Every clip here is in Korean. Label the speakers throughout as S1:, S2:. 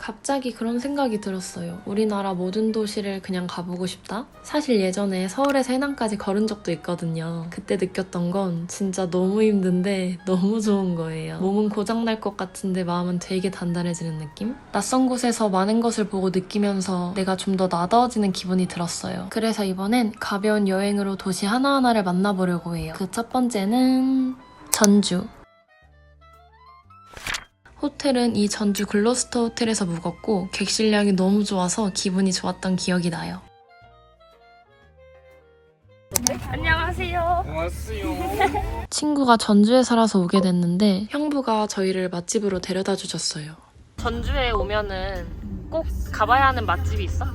S1: 갑자기 그런 생각이 들었어요. 우리나라 모든 도시를 그냥 가보고 싶다? 사실 예전에 서울에서 해남까지 걸은 적도 있거든요. 그때 느꼈던 건 진짜 너무 힘든데 너무 좋은 거예요. 몸은 고장날 것 같은데 마음은 되게 단단해지는 느낌? 낯선 곳에서 많은 것을 보고 느끼면서 내가 좀 더 나다워지는 기분이 들었어요. 그래서 이번엔 가벼운 여행으로 도시 하나하나를 만나보려고 해요. 그 첫 번째는 전주. 호텔은 이 전주 글로스터 호텔에서 묵었고 객실량이 너무 좋아서 기분이 좋았던 기억이 나요.
S2: 안녕하세요.
S3: 안녕하세요.
S1: 친구가 전주에 살아서 오게 됐는데 형부가 저희를 맛집으로 데려다 주셨어요.
S2: 전주에 오면은 꼭 가봐야 하는 맛집이 있어?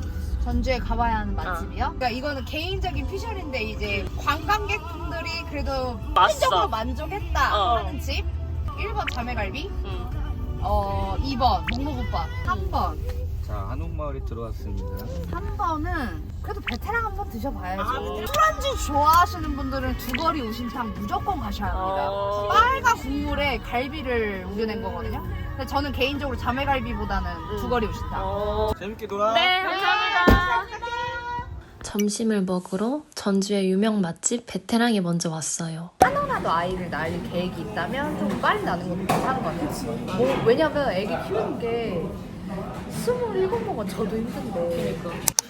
S4: 전주에 가봐야 하는 맛집이요? 그러니까 이거는 개인적인 피셜인데 이제 관광객분들이 그래도 평균적으로 만족했다 하는 집 1번 자매갈비 2번 목록오빠 3번
S3: 자, 한옥마을에 들어왔습니다.
S4: 3번은 그래도 베테랑 한번 드셔봐야죠. 술안주 좋아하시는 분들은 두거리 우심탕 무조건 가셔야 합니다. 빨간 국물에 갈비를 우려낸 거거든요. 근데 저는 개인적으로 자매갈비보다는 두거리 우심탕.
S3: 재밌게 놀아.
S2: 네, 감사합니다.
S1: 점심을 먹으러 전주의 유명 맛집 베테랑에 먼저 왔어요.
S4: 하나라도 아이를 낳을 계획이 있다면 좀 빨리 낳는 것도 괜찮은 것 같아요. 왜냐면 애기 키우는 게 27번은 저도 힘든데.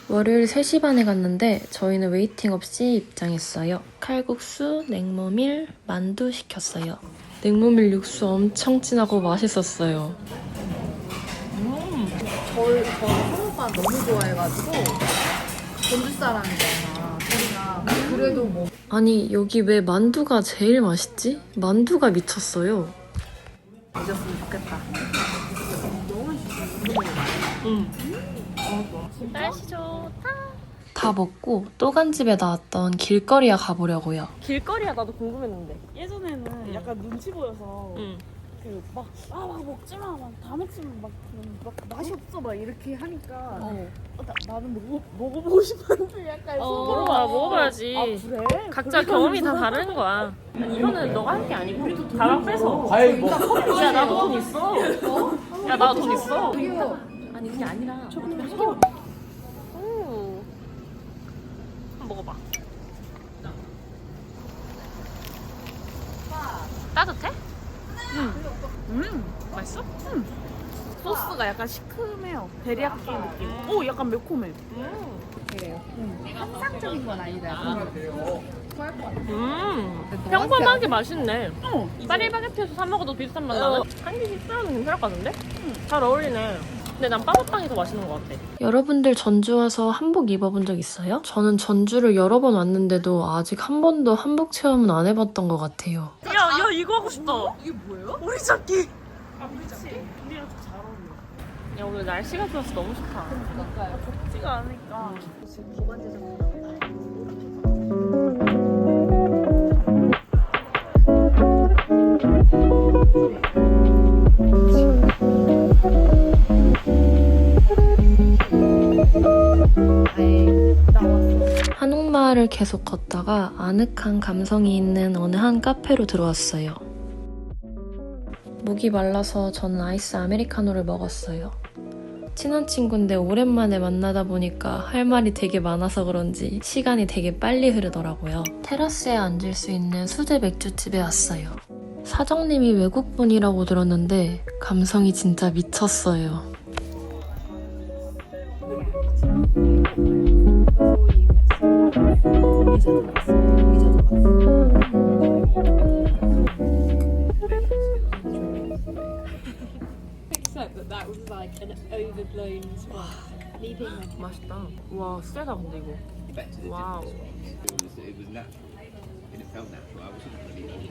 S1: 월요일 3시 반에 갔는데 저희는 웨이팅 없이 입장했어요. 칼국수, 냉모밀, 만두 시켰어요. 냉모밀 육수 엄청 진하고 맛있었어요.
S4: 저희 한국만 너무 좋아해가지고 전주 사람이잖아. 저희가 그래도 뭐
S1: 아니 여기 왜 만두가 제일 맛있지? 만두가 미쳤어요.
S4: 잊었으면 좋겠다.
S2: 날씨 좋다.
S1: 다 먹고 또 간 집에 나왔던 길거리에 가보려고요.
S2: 길거리야 나도 궁금했는데.
S5: 예전에는 약간 눈치 보여서
S2: 응.
S5: 그 막 먹지 마, 막 다 먹지만 막 맛이 없어 막 이렇게 하니까 나는 먹어보고 싶었는데 약간
S2: 먹어봐야지.
S5: 아 그래?
S2: 각자 경험이 다 다른 거야. 아니, 이거는 너가 할 게 아니고 가방 빼서.
S3: 과일 먹.
S2: 야 나도 돈 있어. 야 나도 돈 있어. 아니 그게 아니라. 한번 먹어봐. 따뜻해? 맛있어?
S5: 소스가 약간 시큼해요. 데리야끼 느낌. 오 약간 매콤해.
S4: 그래요. 환상적인 건 아니다.
S2: 평범하게 맛있네. 파리바게트에서 사 먹어도 비슷한 맛 나는? 한 개씩 싸우면 괜찮을 것 같은데? 잘 어울리네. 근데 난 빠바빵이 더 맛있는 것 같아.
S1: 여러분들 전주 와서 한복 입어본 적 있어요? 저는 전주를 여러 번 왔는데도 아직 한 번도 한복 체험은 안 해봤던 것 같아요.
S2: 야 이거 하고 싶다.
S5: 이게 뭐예요?
S2: 오리 잡기.
S5: 우리 집 우리랑 좀 잘 어울려.
S2: 야 오늘 날씨가 좋아서 너무 좋다.
S5: 덥지가 않으니까.
S1: 한옥마을을 계속 걷다가 아늑한 감성이 있는 어느 한 카페로 들어왔어요. 목이 말라서 저는 아이스 아메리카노를 먹었어요. 친한 친구인데 오랜만에 만나다 보니까 할 말이 되게 많아서 그런지 시간이 되게 빨리 흐르더라고요. 테라스에 앉을 수 있는 수제 맥주집에 왔어요. 사장님이 외국분이라고 들었는데 감성이 진짜 미쳤어요.
S2: 맛있다. 와 세다 근데 이거. 와우.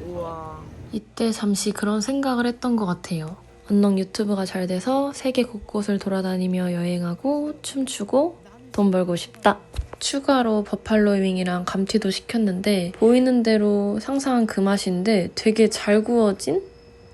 S2: 우와.
S1: 이때 잠시 그런 생각을 했던 것 같아요. 언능 유튜브가 잘 돼서 세계 곳곳을 돌아다니며 여행하고 춤추고 돈 벌고 싶다. 추가로 버팔로 윙이랑 감튀도 시켰는데 보이는 대로 상상한 그 맛인데 되게 잘 구워진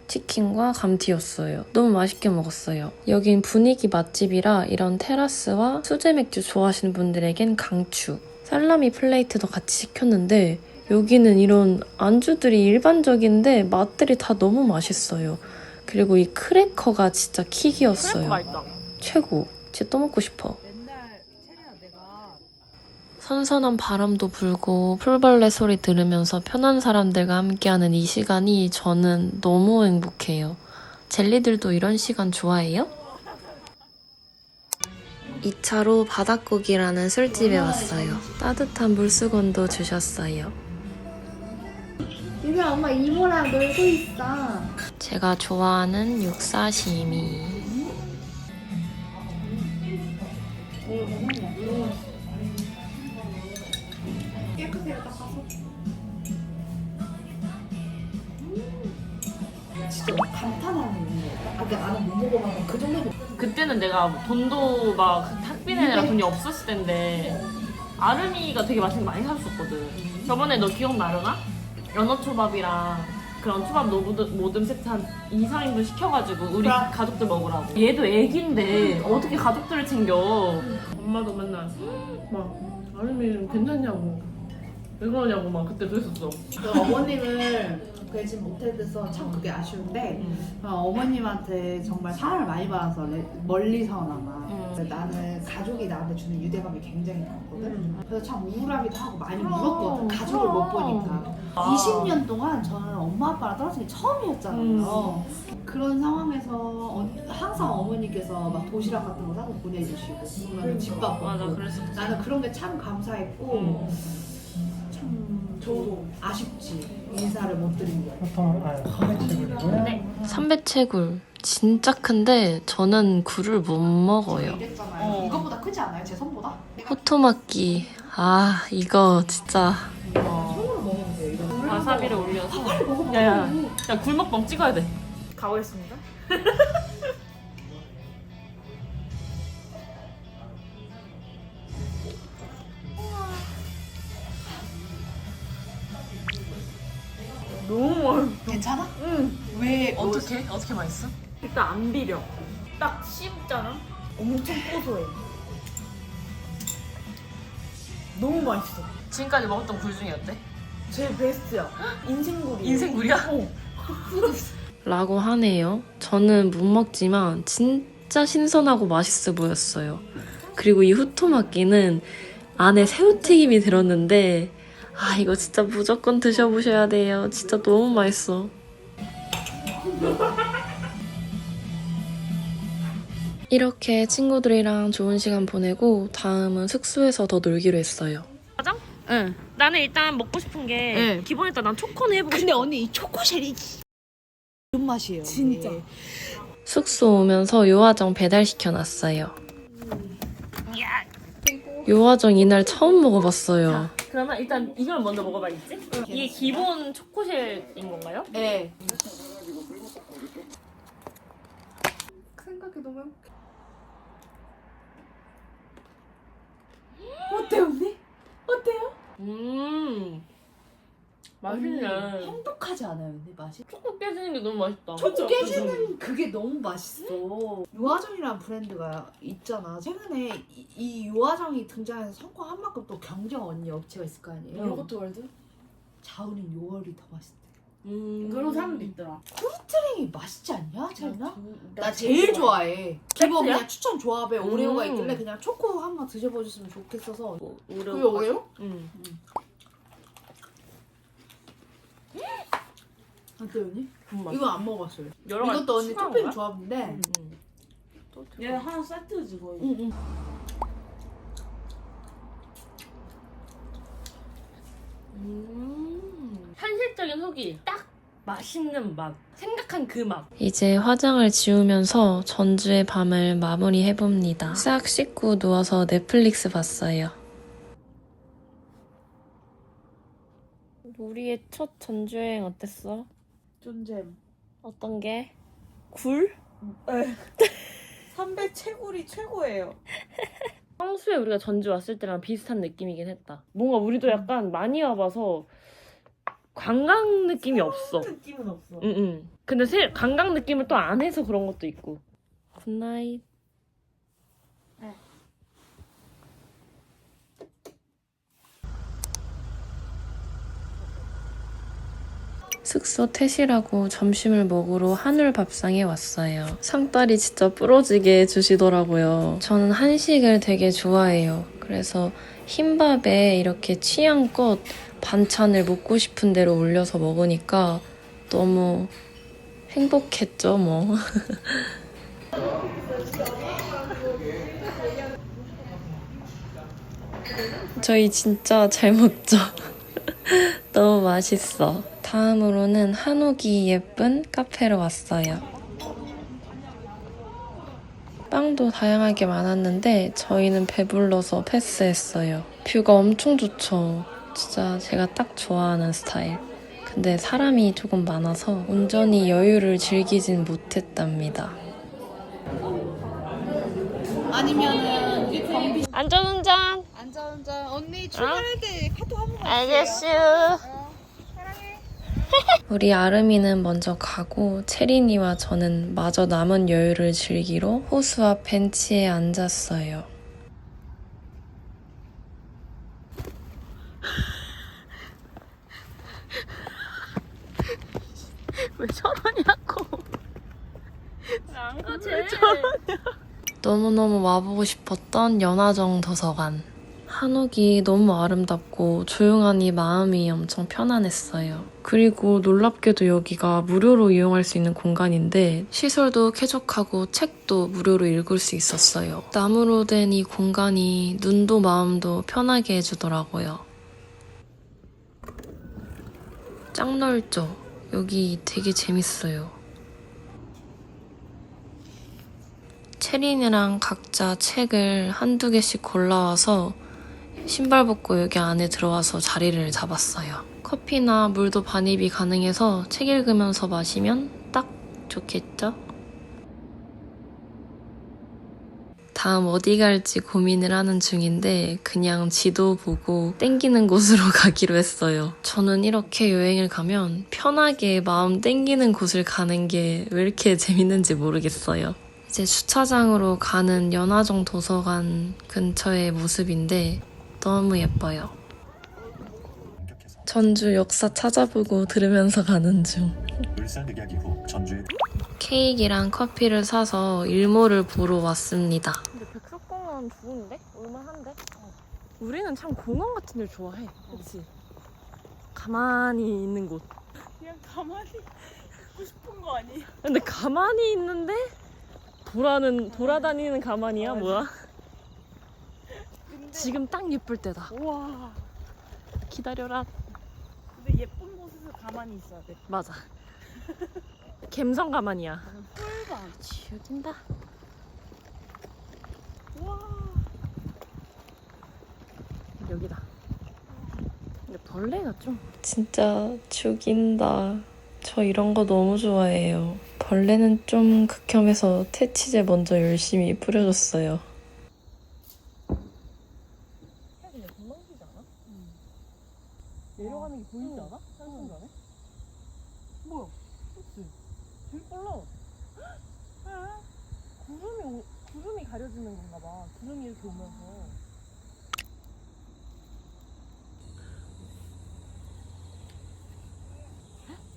S1: 치킨과 감튀였어요. 너무 맛있게 먹었어요. 여긴 분위기 맛집이라 이런 테라스와 수제 맥주 좋아하시는 분들에겐 강추. 살라미 플레이트도 같이 시켰는데 여기는 이런 안주들이 일반적인데 맛들이 다 너무 맛있어요. 그리고 이 크래커가 진짜 킥이었어요.
S2: 크래커 맛있다.
S1: 최고. 진짜 또 먹고 싶어.
S4: 맨날 체리야 내가
S1: 선선한 바람도 불고 풀벌레 소리 들으면서 편한 사람들과 함께하는 이 시간이 저는 너무 행복해요. 젤리들도 이런 시간 좋아해요? 2차로 바닷고기라는 술집에 왔어요. 따뜻한 물수건도 주셨어요.
S5: 유빈아 엄마 이모랑 놀고 있어.
S1: 제가 좋아하는 육사시미.
S4: 깨끗해요 딱 가서.
S5: 진짜 막 감탄하는 거야. 아, 근데 나는 못 먹어봐서 그 정도는.
S2: 그때는 내가 돈도 막 학비 내느라 돈이 없었을 텐데 아름이가 되게 맛있는 거 많이 사줬었거든. 저번에 너 기억나려나? 연어초밥이랑 그런 초밥 모듬 세트 한 2, 4인분 시켜가지고 우리 가족들 먹으라고. 얘도 애기인데 어떻게 가족들을 챙겨. 엄마도 맨날 막 아름이 괜찮냐고 왜 그러냐고 막 그때 그랬었어.
S5: 어머님을 뵈지 못해서 참 그게 아쉬운데 어머님한테 정말 사랑을 많이 받아서 멀리서나마 나는 가족이 나한테 주는 유대감이 굉장히 많거든. 그래서 참 우울하기도 하고 많이 울었거든. 가족을 못 보니까. 20년 동안 저는 엄마 아빠랑 떨어진 게 처음이었잖아요. 그런 상황에서 항상 어머니께서 막 도시락 같은 거 사서 보내주시고 그러면 집밥
S2: 맞아,
S5: 먹고
S2: 그랬었지.
S5: 나는 그런 게 참 감사했고 참 저도 아쉽지. 인사를 못 드린 거.
S6: 보통 선배치고요.
S2: 네.
S1: 삼배채굴 진짜 큰데 저는 굴을 못 먹어요.
S4: 이랬잖아요. 이거보다 크지 않아요? 제 손보다?
S1: 호토마끼. 아 이거 진짜
S5: 손으로 먹으면 돼요. 이거.
S2: 와사비를 올려서 야야 야 굴먹방 찍어야 돼.
S5: 가보겠습니다.
S2: 너무 맛있어.
S4: 괜찮아?
S2: 응.
S4: 왜
S2: 어떻게 맛있어? 일단 안 비려. 딱 씹잖아. 엄청 고소해. 너무 맛있어. 지금까지 먹었던 굴 중에 어때?
S5: 제일 베스트야. 인생굴이.
S2: 인생굴이야?
S1: 라고 하네요. 저는 못 먹지만 진짜 신선하고 맛있어 보였어요. 그리고 이 후토마끼는 안에 새우튀김이 들었는데 아 이거 진짜 무조건 드셔보셔야 돼요. 진짜 너무 맛있어. 이렇게 친구들이랑 좋은 시간 보내고 다음은 숙소에서 더 놀기로 했어요.
S2: 짜장?
S4: 응.
S2: 나는 일단 먹고 싶은 게
S4: 응.
S2: 기본 일단 난 초코는 해보고
S4: 근데 언니 이 초코쉘이 이런 맛이에요.
S5: 진짜.
S1: 숙소 오면서 요화정 배달시켜놨어요. 요화정 이날 처음 먹어봤어요.
S2: 그러면 일단 이걸 먼저 먹어봐야겠지? 이게 기본 초코쉘인 건가요?
S4: 네.
S5: 생각해보면 어때요 언니? 어때요?
S2: 맛있네.
S5: 행복하지 않아요 언니 맛이?
S2: 초코 깨지는 게 너무 맛있다.
S5: 초코 깨지는 그게 너무 맛있어. 요화정이라는 브랜드가 있잖아. 최근에 이 요화정이 등장해서 성공한 만큼 또 경쟁 언니 업체가 있을 거 아니에요. 요거트 월드? 자우린 요월이 더 맛있대.
S2: 그런 사람도 있더라.
S5: 트링이 맛있지 않냐? 차이나? 나 제일 좋아해. 기본 그냥 추천 조합에 오레오가 있길래 그냥 초코 한번 드셔보셨으면 좋겠어서. 그게 오레오?
S2: 응.
S5: 어때요 언니?
S2: 맛있어.
S5: 이거 안 먹어봤어요.
S2: 여러 가지
S5: 이것도 언니
S2: 추가한
S5: 토핑
S2: 거야?
S5: 조합인데.
S2: 얘 하나 세트지 거의.
S5: 응.
S2: 현실적인 후기. 딱 맛있는 맛. 생각한 그 맛.
S1: 이제 화장을 지우면서 전주의 밤을 마무리해봅니다. 싹 씻고 누워서 넷플릭스 봤어요. 우리의 첫 전주여행 어땠어?
S5: 존잼.
S1: 어떤 게? 굴?
S5: 삼배채굴이 최고예요.
S2: 평소에 우리가 전주 왔을 때랑 비슷한 느낌이긴 했다. 뭔가 우리도 약간 많이 와봐서 관광 느낌이 없어.
S5: 느낌은 없어.
S2: 응. 근데 관광 느낌을 또 안 해서 그런 것도 있고. 굿나잇.
S1: 숙소 퇴실하고 점심을 먹으러 한울 밥상에 왔어요. 상다리 진짜 부러지게 주시더라고요. 저는 한식을 되게 좋아해요. 그래서 흰밥에 이렇게 취향껏 반찬을 먹고 싶은 대로 올려서 먹으니까 너무 행복했죠, 뭐. 저희 진짜 잘 먹죠? 너무 맛있어. 다음으로는 한옥이 예쁜 카페로 왔어요. 빵도 다양하게 많았는데 저희는 배불러서 패스했어요. 뷰가 엄청 좋죠. 진짜 제가 딱 좋아하는 스타일. 근데 사람이 조금 많아서 온전히 여유를 즐기진 못했답니다.
S5: 아니면은 경비
S2: 안전운전.
S4: 안전운전. 언니 출발할 때 카톡 한 번만
S2: 알겠슈.
S4: 사랑해.
S1: 우리 아름이는 먼저 가고 채린이와 저는 마저 남은 여유를 즐기러 호수 앞 벤치에 앉았어요.
S2: 왜 저러냐고. 안 가지.
S1: 너무너무 와보고 싶었던 연화정 도서관. 한옥이 너무 아름답고 조용하니 마음이 엄청 편안했어요. 그리고 놀랍게도 여기가 무료로 이용할 수 있는 공간인데 시설도 쾌적하고 책도 무료로 읽을 수 있었어요. 나무로 된 이 공간이 눈도 마음도 편하게 해주더라고요. 짱 넓죠? 여기 되게 재밌어요. 채린이랑 각자 책을 한두 개씩 골라와서 신발 벗고 여기 안에 들어와서 자리를 잡았어요. 커피나 물도 반입이 가능해서 책 읽으면서 마시면 딱 좋겠죠? 다음 어디 갈지 고민을 하는 중인데 그냥 지도 보고 땡기는 곳으로 가기로 했어요. 저는 이렇게 여행을 가면 편하게 마음 땡기는 곳을 가는 게 왜 이렇게 재밌는지 모르겠어요. 이제 주차장으로 가는 연화정 도서관 근처의 모습인데 너무 예뻐요. 전주 역사 찾아보고 들으면서 가는 중.
S7: 울산늑약 이후 전주에
S1: 케이크랑 커피를 사서 일몰을 보러 왔습니다.
S2: 근데 백석공원 좋은데? 올만한데? 우리는 참 공원 같은 데를 좋아해. 그렇지? 가만히 있는 곳.
S8: 그냥 가만히 있고 싶은 거 아니야?
S2: 근데 가만히 있는데 돌아다니는 가만히야? 뭐야? 지금 딱 예쁠 때다.
S8: 우와.
S2: 기다려라.
S8: 근데 예쁜 곳에서 가만히 있어야 돼.
S2: 맞아. 갬성 가만히야.
S8: 꿀밤.
S2: 지워진다.
S8: 우와.
S2: 여기다. 근데 벌레가 좀.
S1: 진짜 죽인다. 저 이런 거 너무 좋아해요. 벌레는 좀 극혐해서 퇴치제 먼저 열심히 뿌려줬어요.
S2: 그냥 도망치지 않아? 내려가는 게 보이지 않아? 한순간에? 뭐야? 그치? 되게 빨라. 구름이 가려지는 건가 봐. 구름이 이렇게 오면서.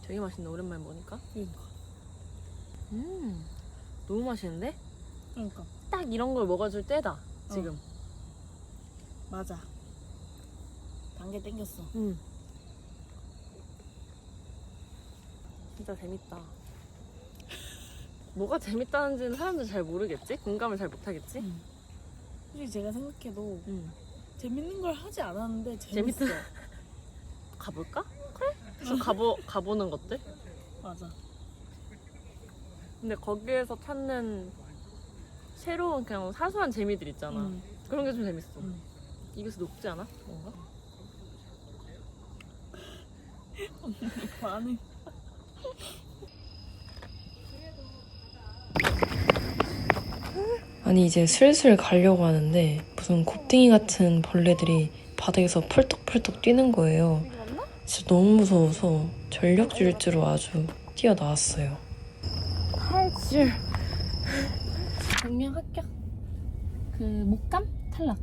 S2: 되게 맛있네. 오랜만에 먹으니까. 너무 맛있는데?
S8: 그러니까.
S2: 딱 이런 걸 먹어줄 때다. 지금.
S8: 맞아. 단계 땡겼어.
S2: 진짜 재밌다. 뭐가 재밌다는지는 사람들 잘 모르겠지? 공감을 잘 못하겠지?
S8: 솔직히 제가 생각해도
S2: 응.
S8: 재밌는 걸 하지 않았는데
S2: 재밌다.
S8: 재밌어.
S2: 가볼까? 그래? 그래서 가보는 것들?
S8: 맞아.
S2: 근데 거기에서 찾는 새로운 그냥 사소한 재미들 있잖아. 그런 게 좀 재밌어. 입에서 녹지 않아? 뭔가?
S8: 반응.
S1: 아니 이제 슬슬 가려고 하는데 무슨 곱등이 같은 벌레들이 바닥에서 펄떡펄떡 뛰는 거예요. 진짜 너무 무서워서 전력 질주로 아주 뛰어나왔어요.
S2: 탈출. 경량 합격. 그 목감 탈락.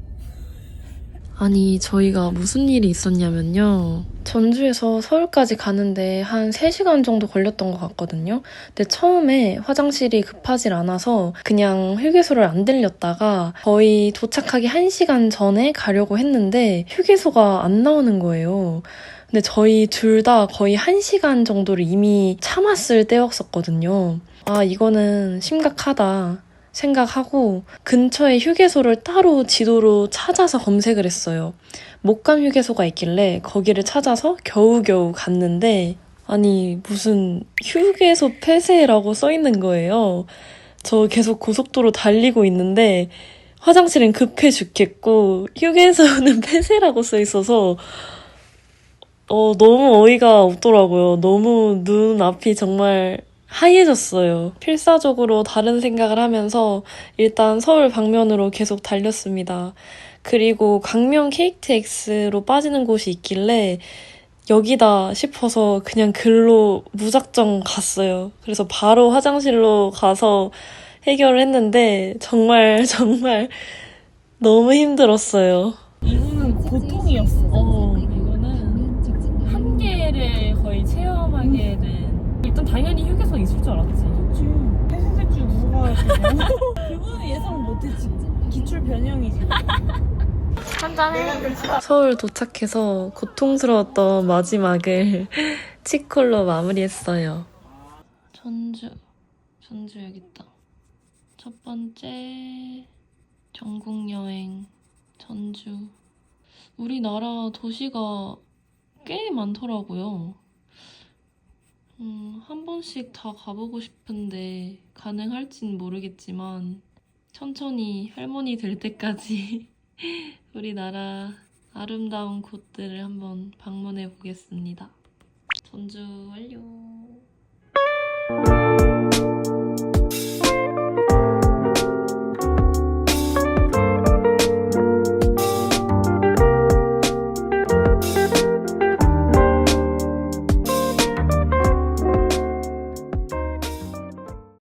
S1: 아니, 저희가 무슨 일이 있었냐면요. 전주에서 서울까지 가는데 한 3시간 정도 걸렸던 것 같거든요. 근데 처음에 화장실이 급하질 않아서 그냥 휴게소를 안 들렸다가 거의 도착하기 1시간 전에 가려고 했는데 휴게소가 안 나오는 거예요. 근데 저희 둘 다 거의 1시간 정도를 이미 참았을 때였었거든요. 아, 이거는 심각하다 생각하고 근처에 휴게소를 따로 지도로 찾아서 검색을 했어요. 목감 휴게소가 있길래 거기를 찾아서 겨우겨우 갔는데 아니 무슨 휴게소 폐쇄라고 써 있는 거예요. 저 계속 고속도로 달리고 있는데 화장실은 급해 죽겠고 휴게소는 폐쇄라고 써 있어서 너무 어이가 없더라고요. 너무 눈앞이 정말 하얘졌어요. 필사적으로 다른 생각을 하면서 일단 서울 방면으로 계속 달렸습니다. 그리고 강명 KTX로 빠지는 곳이 있길래 여기다 싶어서 그냥 글로 무작정 갔어요. 그래서 바로 화장실로 가서 해결을 했는데 정말 너무 힘들었어요.
S2: 이거는 고통이었어. 이거는 한계를 거의 체험하게 된. 일단 당연히 휴게소 있을 줄 알았지.
S8: 그치. 폐쇄될 줄 누가 알았겠냐. 그거는 예상 못했지. 기출 변형이지.
S2: 한잔해.
S1: 서울 도착해서 고통스러웠던 마지막을 치콜로 마무리했어요. 전주 여기 있다. 첫 번째 전국여행 전주. 우리나라 도시가 꽤 많더라고요. 한 번씩 다 가보고 싶은데 가능할진 모르겠지만 천천히 할머니 될 때까지 우리나라 아름다운 곳들을 한번 방문해 보겠습니다. 전주 완료!